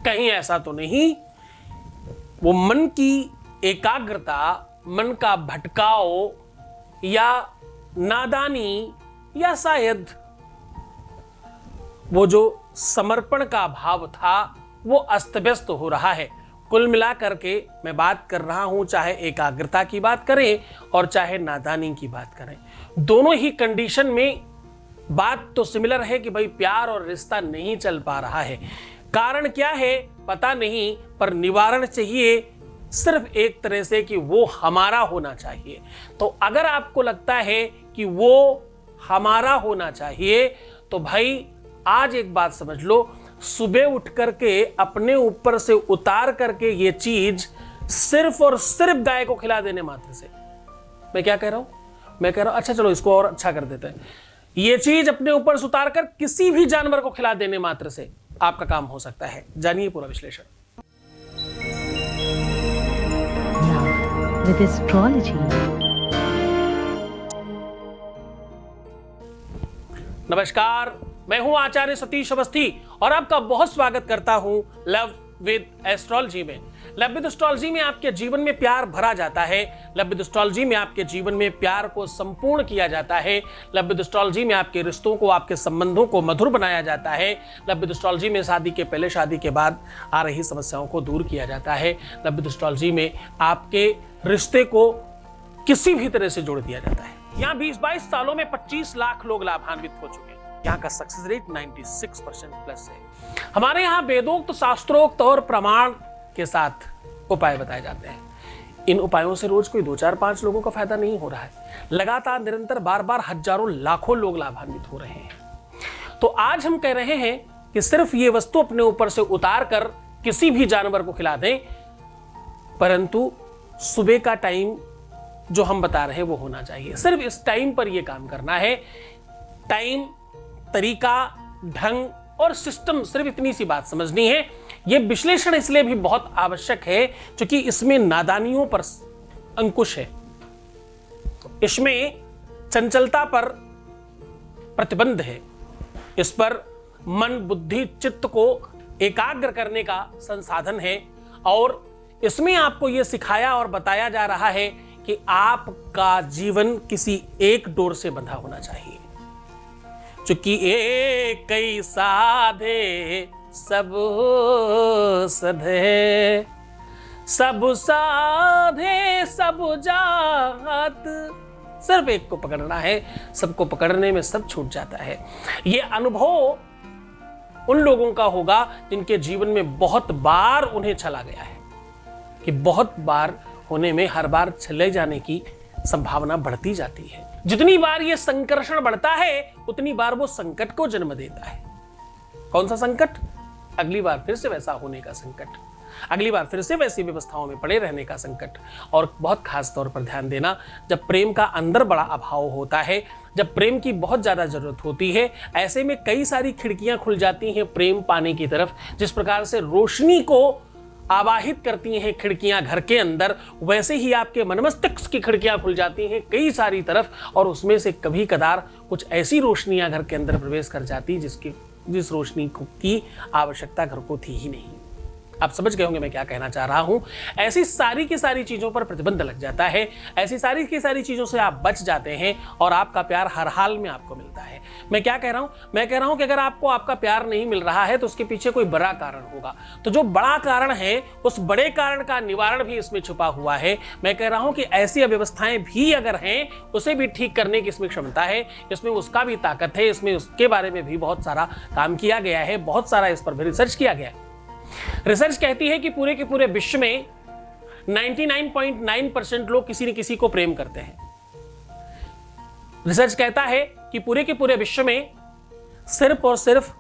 कहीं ऐसा तो नहीं वो मन की एकाग्रता, मन का भटकाव या नादानी या शायद वो जो समर्पण का भाव था वो अस्त व्यस्त हो रहा है। कुल मिलाकर के मैं बात कर रहा हूं, चाहे एकाग्रता की बात करें और चाहे नादानी की बात करें, दोनों ही कंडीशन में बात तो सिमिलर है कि भाई प्यार और रिश्ता नहीं चल पा रहा है। कारण क्या है पता नहीं, पर निवारण चाहिए सिर्फ एक तरह से कि वो हमारा होना चाहिए। तो अगर आपको लगता है कि वो हमारा होना चाहिए तो भाई आज एक बात समझ लो, सुबह उठ करके अपने ऊपर से उतार करके ये चीज सिर्फ और सिर्फ गाय को खिला देने मात्र से, मैं क्या कह रहा हूं, मैं कह रहा हूं अच्छा चलो इसको और अच्छा कर देते हैं, ये चीज अपने ऊपर से उतार कर किसी भी जानवर को खिला देने मात्र से आपका काम हो सकता है। जानिए पूरा विश्लेषण। With astrology. नमस्कार, मैं हूं आचार्य सतीश अवस्थी और आपका बहुत स्वागत करता हूं लव विद एस्ट्रोलॉजी में। लव विद एस्ट्रोलॉजी में आपके जीवन में प्यार भरा जाता है। लव विद एस्ट्रोलॉजी में आपके जीवन में प्यार को संपूर्ण किया जाता है। लव विद एस्ट्रोलॉजी में आपके रिश्तों को, आपके संबंधों को मधुर बनाया जाता है। लव विद एस्ट्रोलॉजी में शादी के पहले, शादी के बाद आ रही समस्याओं को दूर किया जाता है। लव विद एस्ट्रोलॉजी में आपके रिश्ते को किसी भी तरह से जोड़ दिया जाता है। यहाँ 20-22 सालों में 25 लाख लोग लाभान्वित हो चुके हैं। यहाँ का सक्सेस रेट 96% प्लस है। हमारे यहाँ वेदोक्त, शास्त्रोक्त और प्रमाण के साथ उपाय बताए जाते हैं। इन उपायों से रोज कोई 2-4-5 लोगों का फायदा नहीं हो रहा है, लगातार निरंतर बार-बार हजारों लाखों लोग लाभान्वित हो रहे हैं। तो आज हम कह रहे हैं कि सिर्फ ये वस्तु अपने ऊपर से उतार कर किसी भी जानवर को खिला दें, परंतु सुबह का टाइम जो हम बता रहे हैं वो होना चाहिए। सिर्फ इस टाइम पर यह काम करना है। टाइम, तरीका, ढंग और सिस्टम, सिर्फ इतनी सी बात समझनी है। यह विश्लेषण इसलिए भी बहुत आवश्यक है क्योंकि इसमें नादानियों पर अंकुश है, इसमें चंचलता पर प्रतिबंध है, इस पर मन, बुद्धि, चित्त को एकाग्र करने का संसाधन है और इसमें आपको यह सिखाया और बताया जा रहा है कि आपका जीवन किसी एक डोर से बंधा होना चाहिए। चूंकि एक कई साधे सब सधे, सब साधे सब जात, सिर्फ एक को पकड़ना है, सबको पकड़ने में सब छूट जाता है। यह अनुभव उन लोगों का होगा जिनके जीवन में बहुत बार उन्हें चला गया है कि बहुत बार होने में हर बार चले जाने की संभावना बढ़ती जाती है। जितनी बार यह संकर्षण बढ़ता है उतनी बार वो संकट को जन्म देता है। कौन सा संकट? अगली बार फिर से वैसा होने का संकट, अगली बार फिर से वैसी व्यवस्थाओं में पड़े रहने का संकट। और बहुत खास तौर पर ध्यान देना, जब प्रेम का अंदर बड़ा अभाव होता है, जब प्रेम की बहुत ज्यादा जरूरत होती है, ऐसे में कई सारी खिड़कियां खुल जाती हैं प्रेम पाने की तरफ। जिस प्रकार से रोशनी को आवाहित करती हैं खिड़कियां घर के अंदर, वैसे ही आपके मन मस्तिष्क की खिड़कियां खुल जाती हैं कई सारी तरफ और उसमें से कभी कदार कुछ ऐसी रोशनियां घर के अंदर प्रवेश कर जाती जिस रोशनी की आवश्यकता घर को थी ही नहीं। आप समझ गए होंगे मैं क्या कहना चाह रहा हूं। ऐसी सारी की सारी चीजों पर प्रतिबंध लग जाता है, ऐसी सारी की सारी चीजों से आप बच जाते हैं और आपका प्यार हर हाल में आपको मिलता है। मैं क्या कह रहा हूं? मैं कह रहा हूं कि अगर आपको आपका प्यार नहीं मिल रहा है तो उसके पीछे कोई बड़ा कारण होगा। तो जो बड़ा कारण है उस बड़े कारण का निवारण भी इसमें छुपा हुआ है। मैं कह रहा हूं कि ऐसी अव्यवस्थाएं भी अगर हैं उसे भी ठीक करने की इसमें क्षमता है, इसमें उसका भी ताकत है, इसमें उसके बारे में भी बहुत सारा काम किया गया है, बहुत सारा इस पर भी रिसर्च किया गया है। रिसर्च कहती है कि पूरे के पूरे विश्व में 99.9% लोग किसी न किसी को प्रेम करते हैं। रिसर्च कहता है कि पूरे के पूरे विश्व में सिर्फ और सिर्फ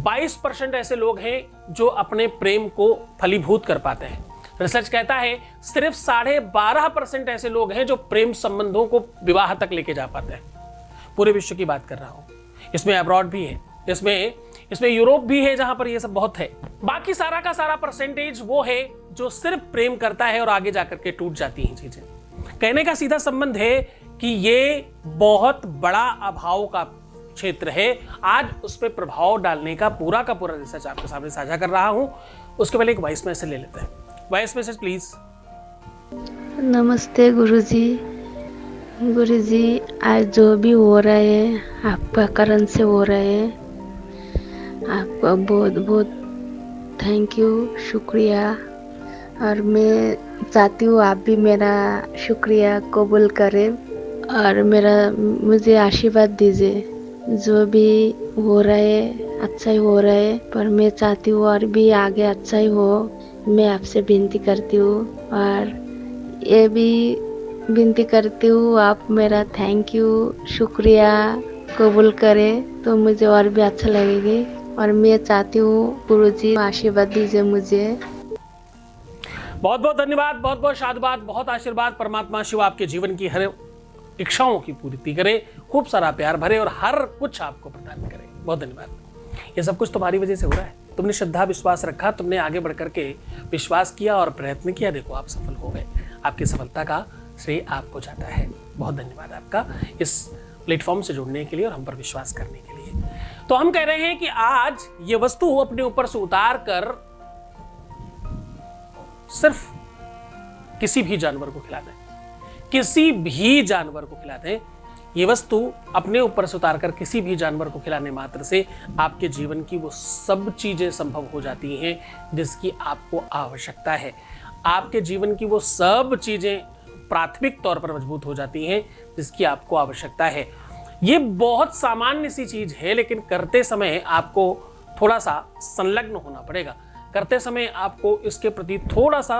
22% ऐसे लोग हैं जो अपने प्रेम को फलीभूत कर पाते हैं। रिसर्च कहता है सिर्फ 12.5% ऐसे लोग हैं जो प्रेम संबंधों को विवाह तक लेके जा पाते हैं। पूरे विश्व की बात कर रहा हूं, इसमें अब्रॉड भी है, इसमें यूरोप भी है जहां पर ये सब बहुत है। बाकी सारा का सारा परसेंटेज वो है जो सिर्फ प्रेम करता है और आगे जाकर के टूट जाती हैं चीजें। कहने का सीधा संबंध है कि ये बहुत बड़ा अभाव का क्षेत्र है, आज उस पर प्रभाव डालने का पूरा रिसर्च आपके सामने साझा कर रहा हूं। उसके पहले एक वॉइस मैसेज ले लेते हैं। Voice message please. नमस्ते गुरुजी। गुरुजी, आज जो भी हो रहा है आपका करण से हो रहा है। आपका बहुत बहुत थैंक यू, शुक्रिया। और मैं चाहती हूँ आप भी मेरा शुक्रिया कबूल करें और मुझे आशीर्वाद दीजिए। जो भी हो रहा है अच्छा ही हो रहा है, पर मैं चाहती हूँ और भी आगे अच्छा ही हो। मैं आपसे विनती करती हूँ और ये भी विनती करती हूँ आप मेरा थैंक यू शुक्रिया कबूल करें तो मुझे और भी अच्छा लगेगी। और मैं चाहती हूँ गुरुजी आशीर्वाद दीजिए मुझे। बहुत बहुत धन्यवाद, बहुत बहुत साधुवाद, बहुत आशीर्वाद। परमात्मा शिव आपके जीवन की हर इच्छाओं की पूर्ति करे, खूब सारा प्यार भरे और हर कुछ आपको प्रदान करे। बहुत धन्यवाद। ये सब कुछ तुम्हारी वजह से हो रहा है। तुमने श्रद्धा विश्वास रखा, तुमने आगे बढ़ करके विश्वास किया और प्रयत्न किया। देखो आप सफल हो गए। आपकी सफलता का श्रेय आपको जाता है। बहुत धन्यवाद आपका इस प्लेटफॉर्म से जुड़ने के लिए और हम पर विश्वास करने के लिए। तो हम कह रहे हैं कि आज ये वस्तु अपने ऊपर से उतार कर सिर्फ किसी भी जानवर को खिला दें, किसी भी जानवर को खिला दें। ये वस्तु अपने ऊपर से उतार कर किसी भी जानवर को खिलाने मात्र से आपके जीवन की वो सब चीजें संभव हो जाती हैं जिसकी आपको आवश्यकता है। आपके जीवन की वो सब चीजें प्राथमिक तौर पर मजबूत हो जाती हैं जिसकी आपको आवश्यकता है। ये बहुत सामान्य सी चीज है, लेकिन करते समय आपको थोड़ा सा संलग्न होना पड़ेगा। करते समय आपको इसके प्रति थोड़ा सा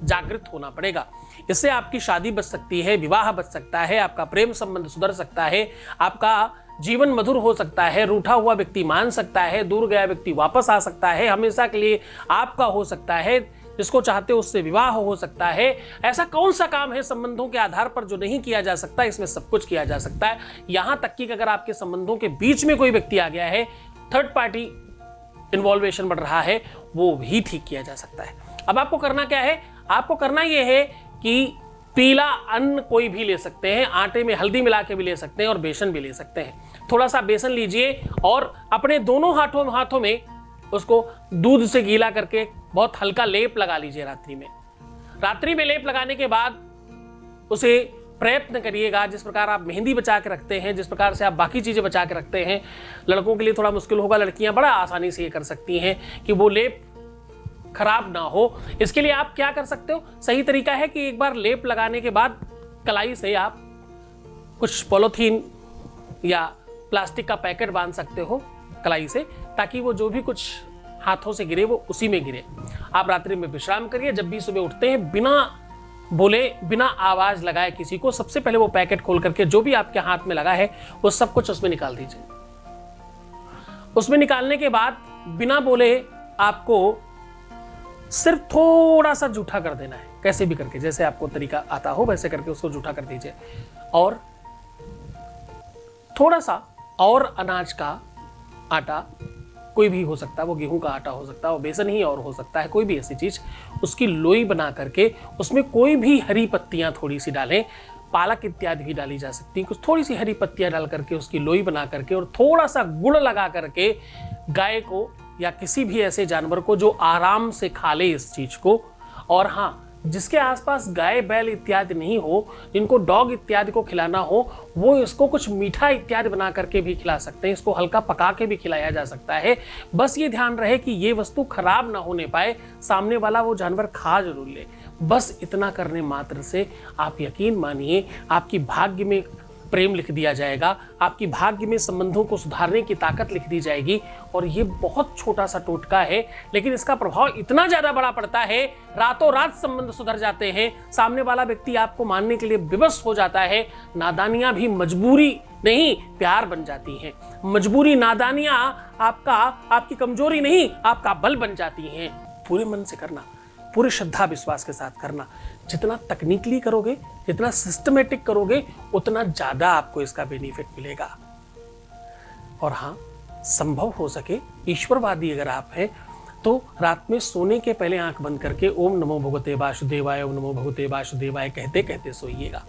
जागृत होना पड़ेगा। इससे आपकी शादी बच सकती है, विवाह बच सकता है, आपका प्रेम संबंध सुधर सकता है, आपका जीवन मधुर हो सकता है, रूठा हुआ व्यक्ति मान सकता है, दूर गया व्यक्ति वापस आ सकता है, हमेशा के लिए आपका हो सकता है, जिसको चाहते हो उससे विवाह हो सकता है। ऐसा कौन सा काम है संबंधों के आधार पर जो नहीं किया जा सकता? इसमें सब कुछ किया जा सकता है। यहां तक कि अगर आपके संबंधों के बीच में कोई व्यक्ति आ गया है, थर्ड पार्टी इन्वॉल्वेशन बढ़ रहा है, वो भी ठीक किया जा सकता है। अब आपको करना क्या है? आपको करना यह है कि पीला अन्न कोई भी ले सकते हैं, आटे में हल्दी मिला के भी ले सकते हैं और बेसन भी ले सकते हैं। थोड़ा सा बेसन लीजिए और अपने दोनों हाथों में उसको दूध से गीला करके बहुत हल्का लेप लगा लीजिए रात्रि में लेप लगाने के बाद उसे प्रयत्न करिएगा, जिस प्रकार आप मेहंदी बचा के रखते हैं, जिस प्रकार से आप बाकी चीजें बचा के रखते हैं। लड़कों के लिए थोड़ा मुश्किल होगा, लड़कियां बड़ा आसानी से ये कर सकती हैं कि वो लेप खराब ना हो। इसके लिए आप क्या कर सकते हो? सही तरीका है कि एक बार लेप लगाने के बाद कलाई से आप कुछ पॉलीथीन या प्लास्टिक का पैकेट बांध सकते हो कलाई से, ताकि वो जो भी कुछ हाथों से गिरे वो उसी में गिरे। आप रात्रि में विश्राम करिए, जब भी सुबह उठते हैं बिना बोले, बिना आवाज लगाए किसी को, सबसे पहले वो पैकेट खोल करके जो भी आपके हाथ में लगा है वो सब कुछ उसमें निकाल दीजिए। उसमें निकालने के बाद बिना बोले आपको सिर्फ थोड़ा सा जूठा कर देना है, कैसे भी करके, जैसे आपको तरीका आता हो वैसे करके उसको जूठा कर दीजिए। और थोड़ा सा और अनाज का आटा, कोई भी हो सकता है, वो गेहूं का आटा हो सकता है, वो बेसन ही और हो सकता है, कोई भी ऐसी चीज, उसकी लोई बना करके उसमें कोई भी हरी पत्तियां थोड़ी सी डालें, पालक इत्यादि भी डाली जा सकती है, कुछ थोड़ी सी हरी पत्तियां डाल करके उसकी लोई बना करके और थोड़ा सा गुड़ लगा करके गाय को या किसी भी ऐसे जानवर को जो आराम से खा ले इस चीज को, और हाँ, जिसके आसपास गाय बैल इत्यादि नहीं हो, जिनको डॉग इत्यादि को खिलाना हो, वो इसको कुछ मीठा इत्यादि बना करके भी खिला सकते हैं, इसको हल्का पका के भी खिलाया जा सकता है। बस ये ध्यान रहे कि ये वस्तु खराब ना होने पाए, सामने वाला वो जानवर खा जरूर ले। बस इतना करने मात्र से आप यकीन मानिए आपकी भाग्य में प्रेम लिख दिया जाएगा, आपकी भाग्य में संबंधों को सुधारने की ताकत लिख दी जाएगी। और ये बहुत छोटा सा टोटका है, लेकिन इसका प्रभाव इतना ज्यादा बड़ा पड़ता है, रातों रात संबंध सुधर जाते हैं, सामने वाला व्यक्ति आपको मानने के लिए विवश हो जाता है। नादानियां भी मजबूरी नहीं प्यार बन जाती हैं। मजबूरी, नादानियां आपकी कमजोरी नहीं, आपका बल बन जाती हैं। पूरे मन से करना, पूरे श्रद्धा विश्वास के साथ करना। जितना तकनीकली करोगे, जितना सिस्टमेटिक करोगे, उतना ज्यादा आपको इसका बेनिफिट मिलेगा। और हाँ, संभव हो सके, ईश्वरवादी अगर आप हैं तो रात में सोने के पहले आंख बंद करके ओम नमो भगवते वासुदेवाय, ओम नमो भगवते वासुदेवाय कहते कहते सोइएगा।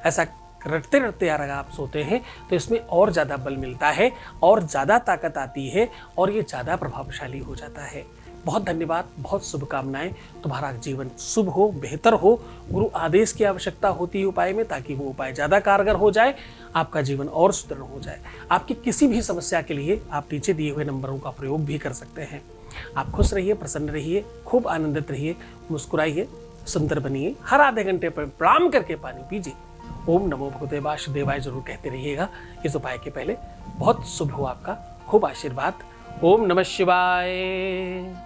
ऐसा रटते रटते अगर आप सोते हैं तो इसमें और ज़्यादा बल मिलता है और ज़्यादा ताकत आती है और ये ज़्यादा प्रभावशाली हो जाता है। बहुत धन्यवाद, बहुत शुभकामनाएं। तुम्हारा जीवन शुभ हो, बेहतर हो। गुरु आदेश की आवश्यकता होती है उपाय में, ताकि वो उपाय ज़्यादा कारगर हो जाए, आपका जीवन और सुदृढ़ हो जाए। आपकी किसी भी समस्या के लिए आप नीचे दिए हुए नंबरों का प्रयोग भी कर सकते हैं। आप खुश रहिए, प्रसन्न रहिए, खूब आनंदित रहिए, मुस्कुराइए, सुंदर बनिए। हर आधे घंटे पर प्रणाम करके पानी पीजिए। ओम नमो भगवते वासुदेवाय जरूर कहते रहिएगा इस उपाय के पहले। बहुत शुभ हो आपका, खूब आशीर्वाद। ओम नमः शिवाय।